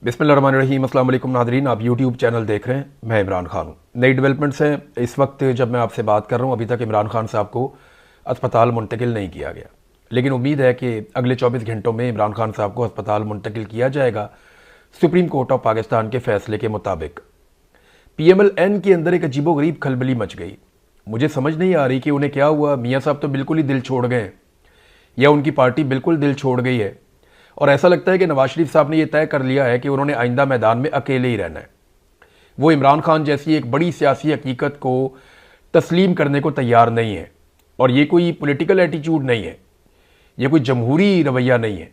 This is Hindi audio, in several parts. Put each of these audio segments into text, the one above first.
बिस्मिल्लाहिर्रहमानिर्रहीम। अस्सलाम वालेकुम नादरीन, आप यूट्यूब चैनल देख रहे हैं। मैं इमरान खान हूँ। नई डेवलपमेंट्स हैं इस वक्त जब मैं आपसे बात कर रहा हूँ। अभी तक इमरान खान साहब को अस्पताल मुंतकिल नहीं किया गया, लेकिन उम्मीद है कि अगले 24 घंटों में इमरान खान साहब को अस्पताल मुंतकिल किया जाएगा सुप्रीम कोर्ट ऑफ पाकिस्तान के फैसले के मुताबिक। PMLN के अंदर एक अजीबोगरीब खलबली मच गई। मुझे समझ नहीं आ रही कि उन्हें क्या हुआ। मियाँ साहब तो बिल्कुल ही दिल छोड़ गए या उनकी पार्टी बिल्कुल दिल छोड़ गई है, और ऐसा लगता है कि नवाज शरीफ साहब ने यह तय कर लिया है कि उन्होंने आइंदा मैदान में अकेले ही रहना है। वो इमरान खान जैसी एक बड़ी सियासी हकीकत को तस्लीम करने को तैयार नहीं है, और ये कोई पॉलिटिकल एटीट्यूड नहीं है, ये कोई जमहूरी रवैया नहीं है,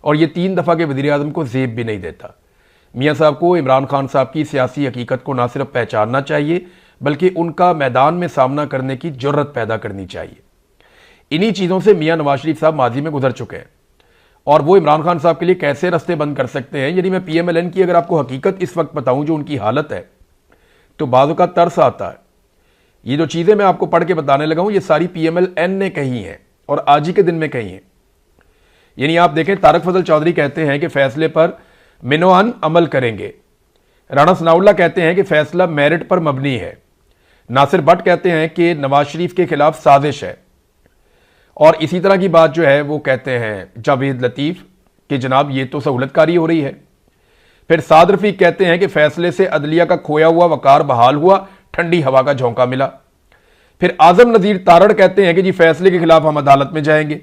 और ये 3 दफ़ा के वज़ीर आज़म को ज़ेब भी नहीं देता। मियाँ साहब को इमरान खान साहब की सियासी हकीकत को ना सिर्फ पहचानना चाहिए, बल्कि उनका मैदान में सामना करने की जुर्रत पैदा करनी चाहिए। इन्हीं चीज़ों से मियाँ नवाज शरीफ साहब माजी में गुजर चुके हैं, और वो इमरान खान साहब के लिए कैसे रास्ते बंद कर सकते हैं। यानी मैं PMLN की अगर आपको हकीकत इस वक्त बताऊं, जो उनकी हालत है, तो बाज़ों का तरस आता है। ये जो चीज़ें मैं आपको पढ़ के बताने लगा हूं, ये सारी PMLN ने कही हैं और आज ही के दिन में कही हैं। यानी आप देखें, तारक फजल चौधरी कहते हैं कि फैसले पर मिनोअन अमल करेंगे। राणा सनाउल्लाह कहते हैं कि फैसला मेरिट पर मबनी है। नासिर भट्ट कहते हैं कि नवाज शरीफ के खिलाफ साजिश है। और इसी तरह की बात जो है वो कहते हैं जावेद लतीफ़ कि जनाब ये तो सहूलतकारी हो रही है। फिर साद रफीक कहते हैं कि फैसले से अदलिया का खोया हुआ वकार बहाल हुआ, ठंडी हवा का झोंका मिला। फिर आजम नज़ीर तारड़ कहते हैं कि जी फैसले के खिलाफ हम अदालत में जाएंगे।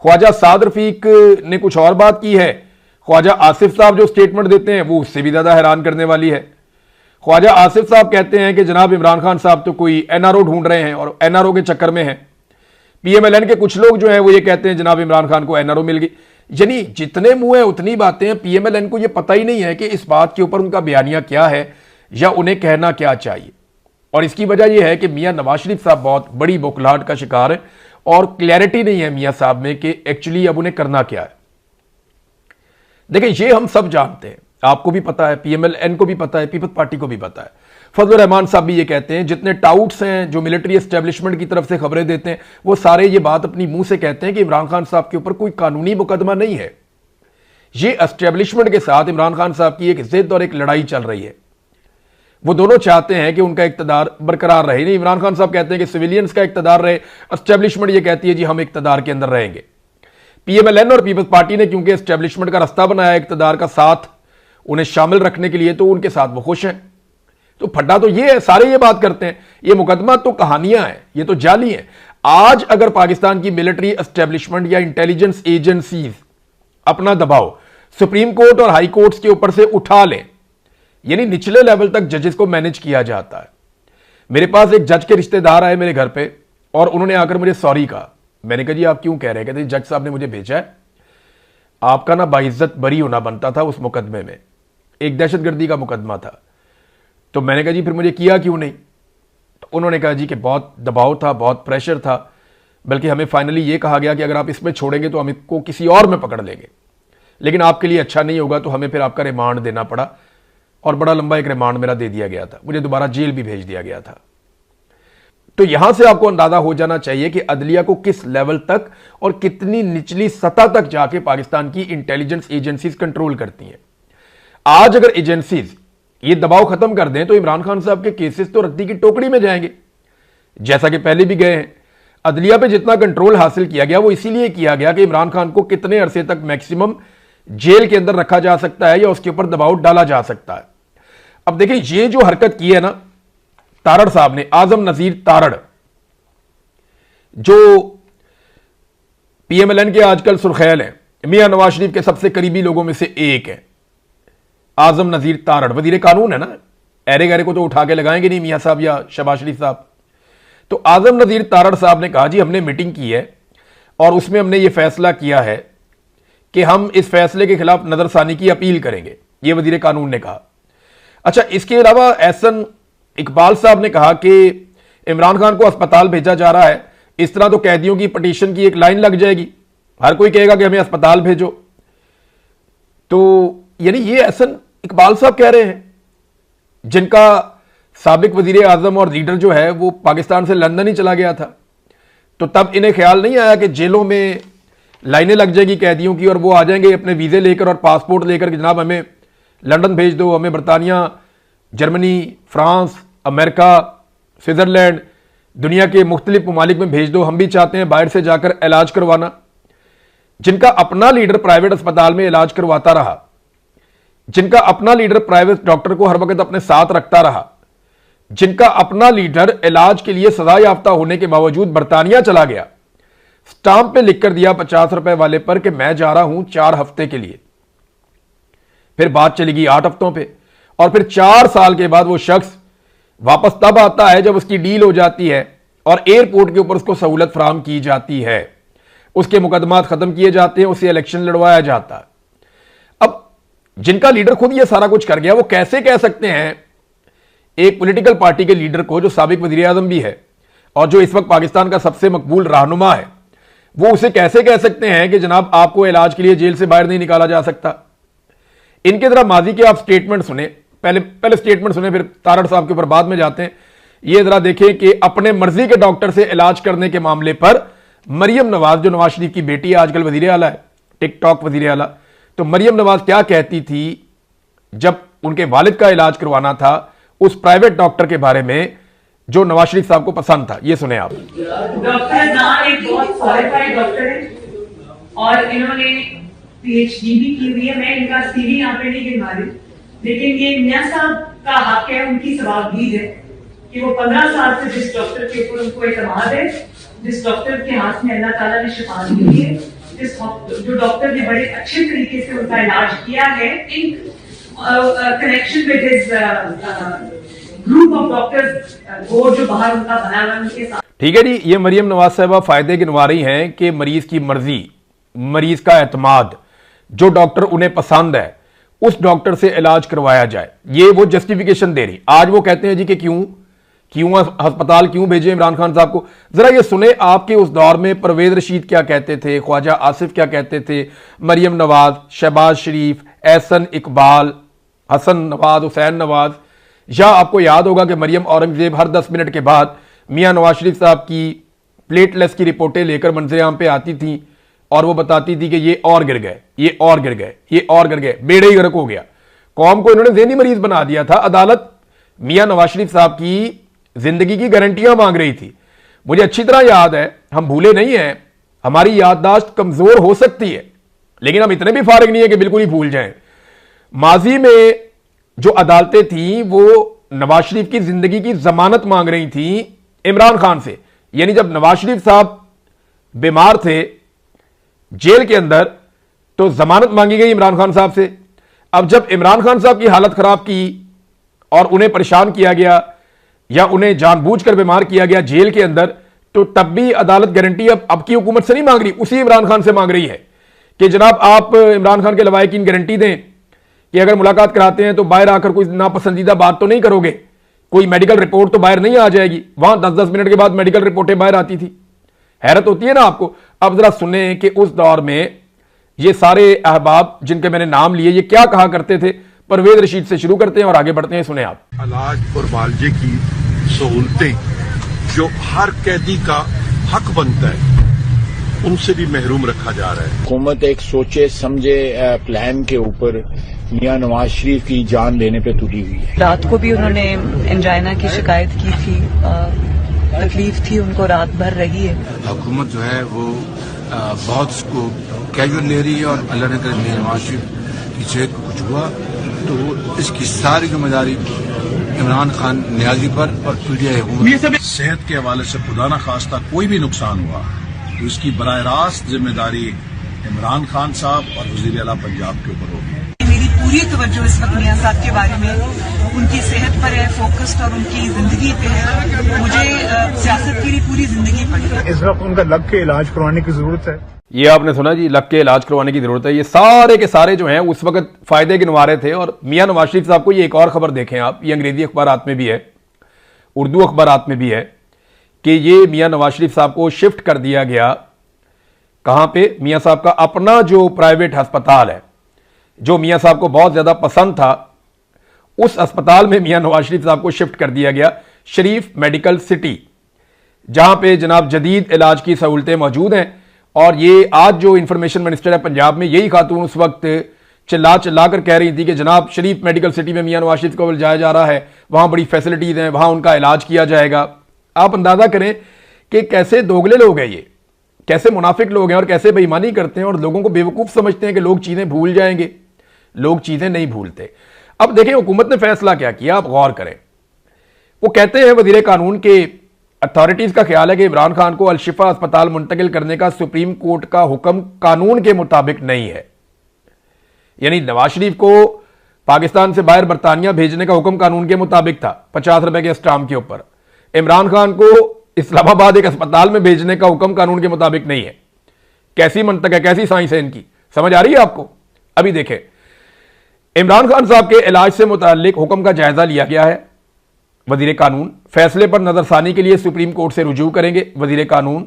ख्वाजा साद रफीक ने कुछ और बात की है। ख्वाजा आसिफ साहब जो स्टेटमेंट देते हैं वो उससे भी ज़्यादा हैरान करने वाली है। ख्वाजा आसिफ साहब कहते हैं कि जनाब इमरान खान साहब तो कोई NRO ढूंढ रहे हैं और NRO के चक्कर में है। PMLN के कुछ लोग जो हैं वो ये कहते हैं जनाब इमरान खान को NRO मिल गई। यानी जितने मुंह है उतनी बातें हैं। PMLN को ये पता ही नहीं है कि इस बात के ऊपर उनका बयानिया क्या है या उन्हें कहना क्या चाहिए। और इसकी वजह यह है कि मियाँ नवाज शरीफ साहब बहुत बड़ी बौखलाहट का शिकार है, और क्लैरिटी नहीं है मियाँ साहब में कि एक्चुअली अब उन्हें करना क्या है। देखिए, ये हम सब जानते हैं, आपको भी पता है, PMLN को भी पता है, पीपल्स पार्टी को भी पता है। फजल रहमान साहब भी ये कहते हैं, जितने टाउट्स हैं जो मिलिट्री एस्टेब्लिशमेंट की तरफ से खबरें देते हैं, वो सारे ये बात अपनी मुंह से कहते हैं कि इमरान खान साहब के ऊपर कोई कानूनी मुकदमा नहीं है। ये एस्टेब्लिशमेंट के साथ इमरान खान साहब की एक जिद और एक लड़ाई चल रही है। वो दोनों चाहते हैं कि उनका इक्तदार बरकरार रहे। नहीं, इमरान खान साहब कहते हैं कि सिविलियंस का इक्तदार रहे, एस्टेब्लिशमेंट ये कहती है जी हम इक्तदार के अंदर रहेंगे। PMLN और पीपल्स पार्टी ने क्योंकि एस्टेब्लिशमेंट का रास्ता बनाया इक्तदार का साथ उन्हें शामिल रखने के लिए, तो उनके साथ वो खुश हैं। तो फड्डा तो ये है, सारे ये बात करते हैं, ये मुकदमा तो कहानियां हैं, ये तो जाली हैं। आज अगर पाकिस्तान की मिलिट्री एस्टेब्लिशमेंट या इंटेलिजेंस एजेंसीज अपना दबाव सुप्रीम कोर्ट और हाई कोर्ट्स के ऊपर से उठा लें, यानी निचले लेवल तक जजेस को मैनेज किया जाता है। मेरे पास एक जज के रिश्तेदार आए मेरे घर पे, और उन्होंने आकर मुझे सॉरी कहा। मैंने कहा जी आप क्यों कह रहे हैं? कहते जज साहब ने मुझे भेजा है, आपका ना बाइज्जत बरी होना बनता था उस मुकदमे में, एक दहशतगर्दी का मुकदमा था। तो मैंने कहा जी फिर मुझे किया क्यों नहीं? तो उन्होंने कहा जी कि बहुत दबाव था, बहुत प्रेशर था, बल्कि हमें फाइनली ये कहा गया कि अगर आप इसमें छोड़ेंगे तो हम इसको किसी और में पकड़ लेंगे, लेकिन आपके लिए अच्छा नहीं होगा, तो हमें फिर आपका रिमांड देना पड़ा। और बड़ा लंबा एक रिमांड मेरा दे दिया गया था, मुझे दोबारा जेल भी भेज दिया गया था। तो यहां से आपको अंदाजा हो जाना चाहिए कि अदलिया को किस लेवल तक और कितनी निचली सतह तक जाके पाकिस्तान की इंटेलिजेंस एजेंसीज कंट्रोल करती हैं। आज अगर एजेंसीज ये दबाव खत्म कर दें तो इमरान खान साहब के केसेस तो रद्दी की टोकरी में जाएंगे, जैसा कि पहले भी गए हैं। अदलिया पे जितना कंट्रोल हासिल किया गया वो इसीलिए किया गया कि इमरान खान को कितने अरसे तक मैक्सिमम जेल के अंदर रखा जा सकता है या उसके ऊपर दबाव डाला जा सकता है। अब देखिए, ये जो हरकत की है ना तारड़ साहब ने, आजम नजीर तारड़, जो PMLN के आजकल सुर्खैल हैं, मियां नवाज शरीफ के सबसे करीबी लोगों में से एक है आजम नजीर तारड़, वजीर कानून है ना। एरे गहरे को तो उठा के लगाएंगे नहीं मियां साहब या शहबाज शरीफ साहब। तो आजम नजीर तारड़ साहब ने कहा जी हमने मीटिंग की है और उसमें हमने ये फैसला किया है कि हम इस फैसले के खिलाफ नजरसानी की अपील करेंगे, ये वजीर कानून ने कहा। अच्छा, इसके अलावा एहसन इकबाल साहब ने कहा कि इमरान खान को अस्पताल भेजा जा रहा है, इस तरह तो कैदियों की पटिशन की एक लाइन लग जाएगी, हर कोई कहेगा कि हमें अस्पताल भेजो। तो यानी ये एहसन इकबाल साहब कह रहे हैं, जिनका साबिक वजीर आजम और लीडर जो है वो पाकिस्तान से लंदन ही चला गया था। तो तब इन्हें ख्याल नहीं आया कि जेलों में लाइनें लग जाएगी कैदियों की और वो आ जाएंगे अपने वीज़े लेकर और पासपोर्ट लेकर कि जनाब हमें लंदन भेज दो, हमें बरतानिया, जर्मनी, फ्रांस, अमेरिका, स्विट्ज़रलैंड, दुनिया के मुख्तलिफ ममालिक में भेज दो, हम भी चाहते हैं बाहर से जाकर इलाज करवाना। जिनका अपना लीडर प्राइवेट अस्पताल में इलाज करवाता रहा, जिनका अपना लीडर प्राइवेट डॉक्टर को हर वक्त अपने साथ रखता रहा, जिनका अपना लीडर इलाज के लिए सजा याफ्ता होने के बावजूद बरतानिया चला गया, स्टाम्प पे लिख कर दिया 50 रुपए वाले पर कि मैं जा रहा हूं 4 हफ्ते के लिए, फिर बात चली गई 8 हफ्तों पे, और फिर 4 साल के बाद वो शख्स वापस तब आता है जब उसकी डील हो जाती है और एयरपोर्ट के ऊपर उसको सहूलत फराहम की जाती है, उसके मुकदमात खत्म किए जाते हैं, उसे इलेक्शन लड़वाया जाता है। अब जिनका लीडर खुद ये सारा कुछ कर गया, वो कैसे कह सकते हैं एक पॉलिटिकल पार्टी के लीडर को, जो साबिक वजीर आजम भी है और जो इस वक्त पाकिस्तान का सबसे मकबूल रहनुमा है, वो उसे कैसे कह सकते हैं कि जनाब आपको इलाज के लिए जेल से बाहर नहीं निकाला जा सकता। इनके जरा माजी के आप स्टेटमेंट सुने, पहले स्टेटमेंट सुने, फिर तारड़ साहब के ऊपर बाद में जाते हैं। ये जरा देखें कि अपने मर्जी के डॉक्टर से इलाज करने के मामले पर मरियम नवाज, जो नवाज शरीफ की बेटी है, आजकल वजीर आला है, टिकटॉक वजीर आला, तो मरियम नवाज क्या कहती थी जब उनके वालिद का इलाज करवाना था उस प्राइवेट डॉक्टर के बारे में जो नवाज शरीफ साहब को पसंद था। ये सुने आप। डॉक्टर नाम एक बहुत क्वालिफाइड डॉक्टर है और इन्होंने पीएचडी भी की हुई है। मैं इनका सीवी यहाँ पे नहीं गिनवा रही, लेकिन ये मियां साहब का हक है, उनकी सवाबदीद है कि वो 15 साल से जिस डॉक्टर के ऊपर उनको एतमाद है, जिस डॉक्टर के हाथ में अल्लाह ताला ने शिफा दी है, जो डॉक्टर ने बड़े अच्छे तरीके से उनका इलाज किया है in connection with his group of doctors, board जो बाहर उनका बना हुआ उनके साथ। ठीक है जी, ये मरियम नवाज साहबा फायदे गिनवा रही हैं कि मरीज की मर्जी, मरीज का एतमाद, जो डॉक्टर उन्हें पसंद है उस डॉक्टर से इलाज करवाया जाए। ये वो जस्टिफिकेशन दे रही। आज वो कहते हैं जी कि क्यों अस्पताल क्यों भेजे इमरान खान साहब को। जरा ये सुने आपके उस दौर में परवेज रशीद क्या कहते थे, ख्वाजा आसिफ क्या कहते थे, मरियम नवाज, शहबाज शरीफ, एहसन इकबाल, हसन नवाज, हुसैन नवाज, या आपको याद होगा कि मरियम औरंगजेब हर 10 मिनट के बाद मियां नवाज शरीफ साहब की प्लेटलेस की रिपोर्टें लेकर मंजर आम पे आती थी और वो बताती थी कि ये और गिर गए, ये और गिर गए, ये और गिर गए, बेड़े ही गर्क हो गया। कौम को इन्होंने ज़हनी मरीज बना दिया था। अदालत मियां नवाज शरीफ साहब की जिंदगी की गारंटियां मांग रही थी। मुझे अच्छी तरह याद है, हम भूले नहीं हैं, हमारी याददाश्त कमजोर हो सकती है लेकिन हम इतने भी फारिग नहीं है कि बिल्कुल ही भूल जाएं। माजी में जो अदालतें थी वो नवाज शरीफ की जिंदगी की जमानत मांग रही थी इमरान खान से। यानी जब नवाज शरीफ साहब बीमार थे जेल के अंदर तो जमानत मांगी गई इमरान खान साहब से। अब जब इमरान खान साहब की हालत खराब की और उन्हें परेशान किया गया या उन्हें जानबूझकर बीमार किया गया जेल के अंदर, तो तब भी अदालत गारंटी अब की हुकूमत से नहीं मांग रही, उसी इमरान खान से मांग रही है कि जनाब आप इमरान खान के लवाहिकीन गारंटी दें कि अगर मुलाकात कराते हैं तो बाहर आकर कोई नापसंदीदा बात तो नहीं करोगे, कोई मेडिकल रिपोर्ट तो बाहर नहीं आ जाएगी। वहां 10-10 मिनट के बाद मेडिकल रिपोर्टें बाहर आती थी। हैरत होती है ना आपको। अब जरा सुने कि उस दौर में ये सारे अहबाब जिनके मैंने नाम लिए ये क्या कहा करते थे। परवेज रशीद से शुरू करते हैं और आगे बढ़ते हैं, सुने आप। इलाज और मुआवजे की सहूलतें जो हर कैदी का हक बनता है उनसे भी महरूम रखा जा रहा है। हुकूमत एक सोचे समझे प्लान के ऊपर मियां नवाज शरीफ की जान लेने पे तुली हुई है। रात को भी उन्होंने एंजाइना की शिकायत की थी, तकलीफ थी उनको, रात भर रही है। हुकूमत जो है वो बहुत उसको कैजुअल ले रही है और अल्लाह ने करे मियां नवाज शरीफ की सेहत को कुछ हुआ तो इसकी सारी जिम्मेदारी इमरान खान न्याजी पर और पीडीआई हुकूमत। सेहत के हवाले से खुदा न खास्ता कोई भी नुकसान हुआ तो इसकी बराह रास्त जिम्मेदारी इमरान खान साहब और वजीर आला पंजाब के ऊपर होगी। मेरी पूरी तवज्जो इस वक्त मियां साहब के बारे में, उनकी सेहत पर है फोकस्ड और उनकी जिंदगी पे है। मुझे सियासत के लिए पूरी जिंदगी पड़ी है। इस वक्त उनका लग के इलाज करवाने की जरूरत है। ये आपने सुना जी, लग के इलाज करवाने की जरूरत है। ये सारे के सारे जो हैं उस वक्त फायदे गिनवा रहे थे। और मियां नवाज शरीफ साहब को ये एक और खबर देखें आप, ये अंग्रेजी अखबारात में भी है, उर्दू अखबारात में भी है कि ये मियां नवाज शरीफ साहब को शिफ्ट कर दिया गया। कहां पे? मियां साहब का अपना जो प्राइवेट अस्पताल है जो मियां साहब को बहुत ज्यादा पसंद था, उस अस्पताल में मियां नवाज शरीफ साहब को शिफ्ट कर दिया गया, शरीफ मेडिकल सिटी, जहां पे जनाब जदीद इलाज की सहूलतें मौजूद हैं। और ये आज जो इंफॉर्मेशन मिनिस्टर है पंजाब में, यही खातून उस वक्त चिल्ला चिल्ला कर कह रही थी कि जनाब शरीफ मेडिकल सिटी में मियां नवाज शरीफ को जाया जा रहा है, वहां बड़ी फैसिलिटीज हैं, वहां उनका इलाज किया जाएगा। आप अंदाजा करें कि कैसे दोगले लोग हैं ये, कैसे मुनाफिक लोग हैं और कैसे बेईमानी करते हैं और लोगों को बेवकूफ समझते हैं कि लोग चीजें भूल जाएंगे। लोग चीजें नहीं भूलते। अब देखें हुकूमत ने फैसला क्या किया, आप गौर करें। वो कहते हैं वजीर कानून के अथॉरिटीज का ख्याल है कि इमरान खान को अल-शिफा अस्पताल मुंतकिल करने का सुप्रीम कोर्ट का हुक्म कानून के मुताबिक नहीं है। यानी नवाज शरीफ को पाकिस्तान से बाहर बरतानिया भेजने का हुक्म कानून के मुताबिक था 50 रुपए के स्टाम्प के ऊपर। इमरान खान को इस्लामाबाद एक अस्पताल में भेजने का हुक्म कानून के मुताबिक नहीं है। कैसी मंतक है, कैसी साइंस है इनकी, समझ आ रही है आपको? अभी देखें, इमरान खान साहब के इलाज से मुताल्लिक हुक्म का जायजा लिया गया है। वजीर कानून फैसले पर नजरसानी के लिए सुप्रीम कोर्ट से रुजू करेंगे। वजीर कानून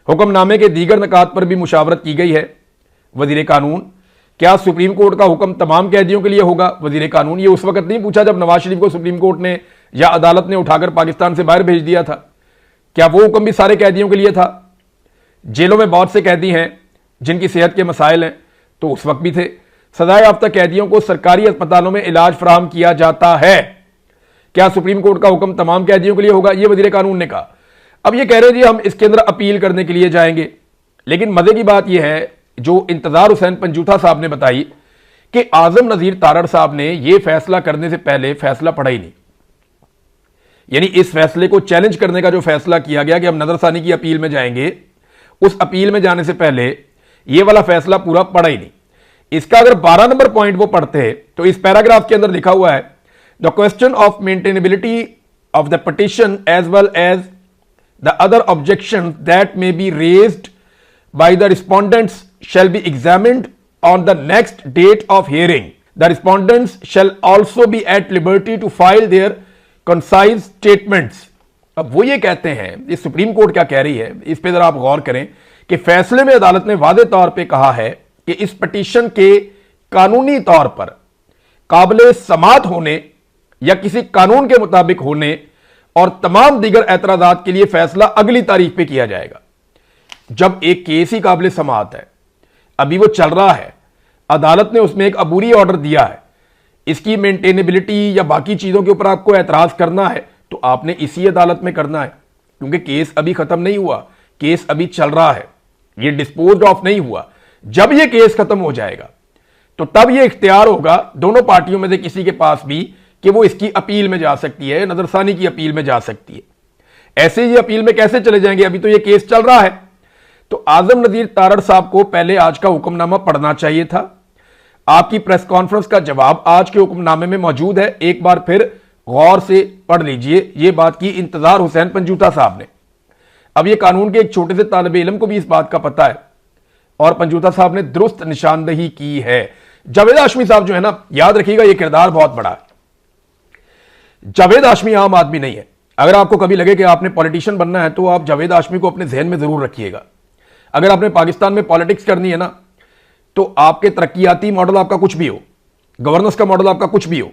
हुक्मनामे के दीगर निकात पर भी मुशावरत की गई है। वजीर कानून क्या सुप्रीम कोर्ट का हुक्म तमाम कैदियों के लिए होगा? वजीर कानून ये उस वक्त नहीं पूछा जब नवाज शरीफ को सुप्रीम कोर्ट ने या अदालत ने उठाकर पाकिस्तान से बाहर भेज दिया था। क्या वो हुक्म भी सारे कैदियों के लिए था? जेलों में बहुत से कैदी हैं जिनकी सेहत के मसाइल हैं, तो उस वक्त भी थे। सजाए याफ्ता कैदियों को सरकारी अस्पतालों में इलाज फराहम किया जाता है। क्या सुप्रीम कोर्ट का हुक्म तमाम कैदियों के लिए होगा? यह वजीर कानून ने कहा। अब ये कह रहे जी हम इसके अंदर अपील करने के लिए जाएंगे। लेकिन मजे की बात यह है जो इंतजार हुसैन पंजूथा साहब ने बताई कि आजम नजीर तारड़ साहब ने यह फैसला करने से पहले फैसला पढ़ा ही नहीं। यानी इस फैसले को चैलेंज करने का जो फैसला किया गया कि हम नजरसानी की अपील में जाएंगे, उस अपील में जाने से पहले यह वाला फैसला पूरा पढ़ा ही नहीं। इसका अगर 12 नंबर पॉइंट वो पढ़ते तो इस पैराग्राफ के अंदर लिखा हुआ है, the question of maintainability of the petition as well as the other objection that may be raised by the respondents shall be examined on the next date of hearing. The respondents shall also be at liberty to file their concise statements. अब वो ये कहते हैं, ये सुप्रीम कोर्ट क्या कह रही है, इस पे जरा आप गौर करें कि फैसले में अदालत ने वादे तौर पे कहा है कि इस पिटीशन के कानूनी तौर पर काबिले समात होने या किसी कानून के मुताबिक होने और तमाम दीगर एतराजात के लिए फैसला अगली तारीख पे किया जाएगा। जब एक केस ही काबिले समात है, अभी वो चल रहा है, अदालत ने उसमें एक अबूरी ऑर्डर दिया है, इसकी मेंटेनेबिलिटी या बाकी चीजों के ऊपर आपको एतराज करना है तो आपने इसी अदालत में करना है, क्योंकि केस अभी खत्म नहीं हुआ, केस अभी चल रहा है, ये डिस्पोज ऑफ नहीं हुआ। जब ये केस खत्म हो जाएगा तो तब ये इख्तियार होगा दोनों पार्टियों में से किसी के पास भी कि वो इसकी अपील में जा सकती है, नजरसानी की अपील में जा सकती है। ऐसे ये अपील में कैसे चले जाएंगे, अभी तो ये केस चल रहा है। तो आजम नजीर तारड़ साहब को पहले आज का हुक्मनामा पढ़ना चाहिए था। आपकी प्रेस कॉन्फ्रेंस का जवाब आज के हुक्मनामे में मौजूद है, एक बार फिर गौर से पढ़ लीजिए। यह बात की इंतजार हुसैन पंजूथा साहब ने। अब यह कानून के एक छोटे से तालिब इल्म को भी इस बात का पता है और पंजूथा साहब ने दुरुस्त निशानदही की है। जावेद हाशमी साहब जो है ना, याद रखिएगा यह किरदार बहुत बड़ा है। जावेद हाशमी आम आदमी नहीं है। अगर आपको कभी लगे कि आपने पॉलिटिशियन बनना है तो आप जावेद हाशमी को अपने जहन में जरूर रखिएगा। अगर आपने पाकिस्तान में पॉलिटिक्स करनी है ना, तो आपके तरक्याती मॉडल आपका कुछ भी हो, गवर्नेंस का मॉडल आपका कुछ भी हो,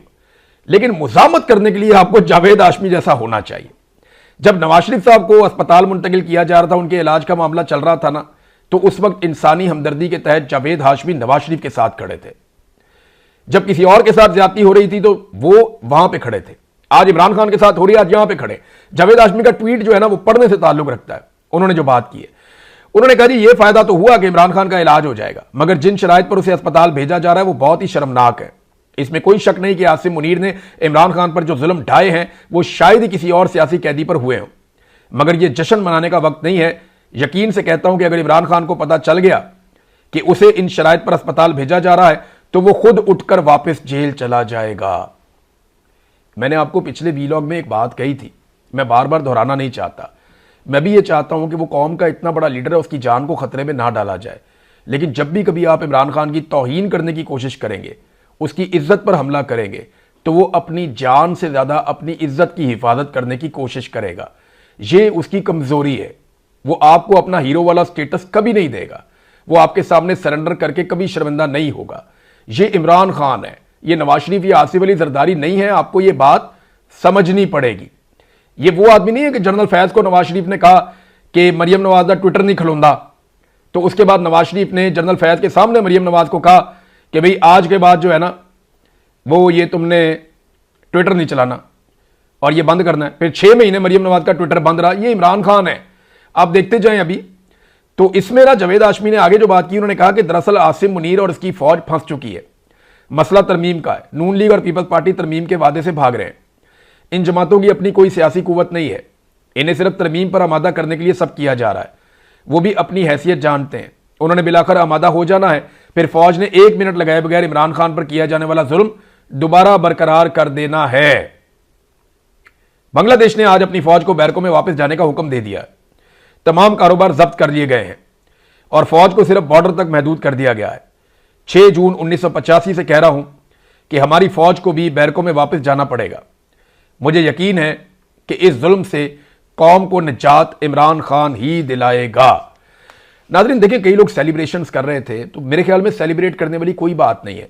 लेकिन मुजामत करने के लिए आपको जावेद हाशमी जैसा होना चाहिए। जब नवाज शरीफ साहब को अस्पताल मुंतकिल किया जा रहा था, उनके इलाज का मामला चल रहा था ना, तो उस वक्त इंसानी हमदर्दी के तहत जावेद हाशमी नवाज शरीफ के साथ खड़े थे। जब किसी और के साथ ज्यादती हो रही थी तो वो वहां पे खड़े थे। आज इमरान खान के साथ हो रही है, आज यहां पे खड़े। जावेद हाशमी का ट्वीट जो है ना, वो पढ़ने से ताल्लुक रखता है। उन्होंने जो बात की है, उन्होंने कहा जी ये फायदा तो हुआ कि इमरान खान का इलाज हो जाएगा, मगर जिन शराइत पर उसे अस्पताल भेजा जा रहा है वो बहुत ही शर्मनाक है। इसमें कोई शक नहीं कि आसिम मुनीर ने इमरान खान पर जो जुल्म ढाए हैं वो शायद ही किसी और सियासी कैदी पर हुए हों, मगर ये जश्न मनाने का वक्त नहीं है। यकीन से कहता हूं कि अगर इमरान खान को पता चल गया कि उसे इन शराइत पर अस्पताल भेजा जा रहा है तो वो खुद उठकर वापस जेल चला जाएगा। मैंने आपको पिछले वीलॉग में एक बात कही थी, मैं बार बार दोहराना नहीं चाहता। मैं भी ये चाहता हूं कि वो कौम का इतना बड़ा लीडर है, उसकी जान को खतरे में ना डाला जाए। लेकिन जब भी कभी आप इमरान खान की तौहीन करने की कोशिश करेंगे, उसकी इज्जत पर हमला करेंगे, तो वो अपनी जान से ज्यादा अपनी इज्जत की हिफाजत करने की कोशिश करेगा। ये उसकी कमजोरी है। वो आपको अपना हीरो वाला स्टेटस कभी नहीं देगा, वो आपके सामने सरेंडर करके कभी शर्मिंदा नहीं होगा। ये इमरान खान है, ये नवाज शरीफ या आसिफ अली जरदारी नहीं है। आपको ये बात समझनी पड़ेगी। ये वो आदमी नहीं है कि जनरल फैज को नवाज शरीफ ने कहा कि मरियम नवाज का ट्विटर नहीं खलोंदा, तो उसके बाद नवाज शरीफ ने जनरल फैज के सामने मरियम नवाज को कहा कि भाई आज के बाद जो है ना वो ये तुमने ट्विटर नहीं चलाना और ये बंद करना है। फिर 6 महीने मरियम नवाज का ट्विटर बंद रहा। ये इमरान खान है, आप देखते जाएं। अभी तो इसमें ना जावेद हाशमी ने आगे जो बात की, उन्होंने कहा कि दरअसल आसिम मुनीर और इसकी फौज फंस चुकी है, मसला तरमीम का है। नून लीग और पीपल्स पार्टी तरमीम के वादे से भाग रहे हैं। इन जमातों की अपनी कोई सियासी कुव्वत नहीं है, इन्हें सिर्फ तरमीम पर आमादा करने के लिए सब किया जा रहा है। वो भी अपनी हैसियत जानते हैं। उन्होंने बिलाकर आमादा हो जाना है, फिर फौज ने 1 मिनट लगाए बगैर इमरान खान पर किया जाने वाला जुल्म दोबारा बरकरार कर देना है। बांग्लादेश ने आज अपनी फौज को बैरकों में वापस जाने का हुक्म दे दिया है। तमाम कारोबार जब्त कर लिए गए हैं और फौज को सिर्फ बॉर्डर तक महदूद कर दिया गया है। 6 जून 1985 से कह रहा हूं कि हमारी फौज को भी बैरकों में वापस जाना पड़ेगा। मुझे यकीन है कि इस जुल्म से कौम को निजात इमरान खान ही दिलाएगा। नाज़रीन देखिए, कई लोग सेलिब्रेशंस कर रहे थे, तो मेरे ख्याल में सेलिब्रेट करने वाली कोई बात नहीं है।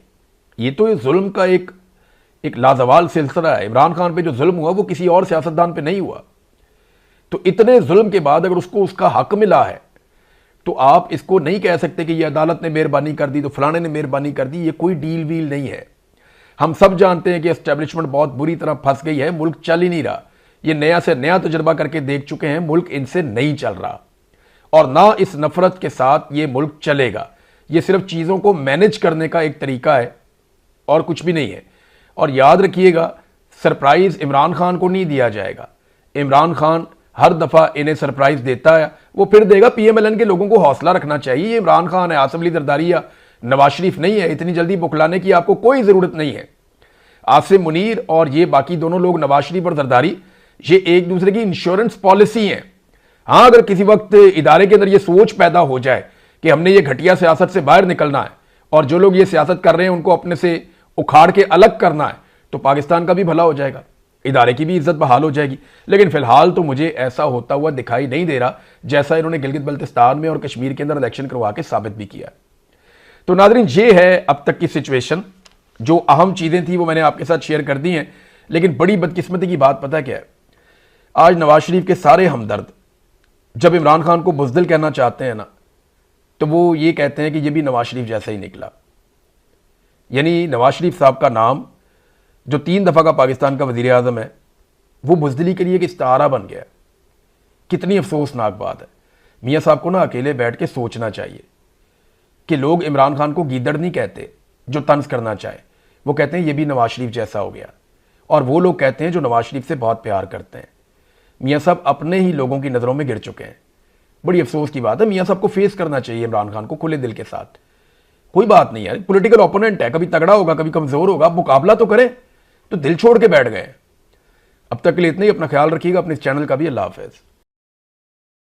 ये तो इस जुल्म का एक लाजवाल सिलसिला है। इमरान खान पे जो जुल्म हुआ वो किसी और सियासतदान पे नहीं हुआ। तो इतने जुल्म के बाद अगर उसको उसका हक मिला है तो आप इसको नहीं कह सकते कि ये अदालत ने मेहरबानी कर दी तो फलाने ने मेहरबानी कर दी। ये कोई डील वील नहीं है। हम सब जानते हैं कि एस्टेब्लिशमेंट बहुत बुरी तरह फंस गई है, मुल्क चल ही नहीं रहा। ये नया से नया तजुर्बा करके देख चुके हैं, मुल्क इनसे नहीं चल रहा और ना इस नफरत के साथ ये मुल्क चलेगा। ये सिर्फ चीज़ों को मैनेज करने का एक तरीका है और कुछ भी नहीं है। और याद रखिएगा, सरप्राइज इमरान खान को नहीं दिया जाएगा। इमरान खान हर दफा इन्हें सरप्राइज देता है, वो फिर देगा। पीएमएलएन के लोगों को हौसला रखना चाहिए। ये इमरान खान है, आसिफ अली जरदारी या नवाज शरीफ नहीं है। इतनी जल्दी बुखलाने की आपको कोई जरूरत नहीं है। आसिम मुनीर और ये बाकी दोनों लोग, नवाज शरीफ और जरदारी, ये एक दूसरे की इंश्योरेंस पॉलिसी है। हाँ, अगर किसी वक्त इदारे के अंदर ये सोच पैदा हो जाए कि हमने ये घटिया सियासत से बाहर निकलना है और जो लोग ये सियासत कर रहे हैं उनको अपने से उखाड़ के अलग करना है, तो पाकिस्तान का भी भला हो जाएगा, इदारे की भी इज्जत बहाल हो जाएगी। लेकिन फिलहाल तो मुझे ऐसा होता हुआ दिखाई नहीं दे रहा, जैसा इन्होंने गिलगित बल्तिस्तान में और कश्मीर के अंदर इलेक्शन करवा के साबित भी किया। तो नाज़रीन, ये है अब तक की सिचुएशन। जो अहम चीज़ें थी वो मैंने आपके साथ शेयर कर दी हैं। लेकिन बड़ी बदकिस्मती की बात पता क्या है, आज नवाज शरीफ के सारे हमदर्द जब इमरान खान को बुज़दिल कहना चाहते हैं ना, तो वो ये कहते हैं कि ये भी नवाज शरीफ जैसा ही निकला। यानी नवाज शरीफ साहब का नाम, जो 3 दफ़ा का पाकिस्तान का वज़ीर आज़म है, वो बुज़दिली के लिए एक इस्तारा बन गया। कितनी अफसोसनाक बात है। मियाँ साहब को ना अकेले बैठ के सोचना चाहिए कि लोग इमरान खान को गीदड़ नहीं कहते जो तंज करना चाहे, वो कहते हैं ये भी नवाज शरीफ जैसा हो गया। और वो लोग कहते हैं जो नवाज शरीफ से बहुत प्यार करते हैं। मियाँ साहब अपने ही लोगों की नज़रों में गिर चुके हैं। बड़ी अफसोस की बात है। मियाँ साहब को फेस करना चाहिए इमरान खान को खुले दिल के साथ। कोई बात नहीं यार, पॉलिटिकल ओपोनेंट है, कभी तगड़ा होगा कभी कमज़ोर होगा, मुकाबला तो करें। तो दिल छोड़ के बैठ गए। अब तक के लिए इतना ही। अपना ख्याल रखिएगा, अपने इस चैनल का भी। अल्लाह हाफ़िज़।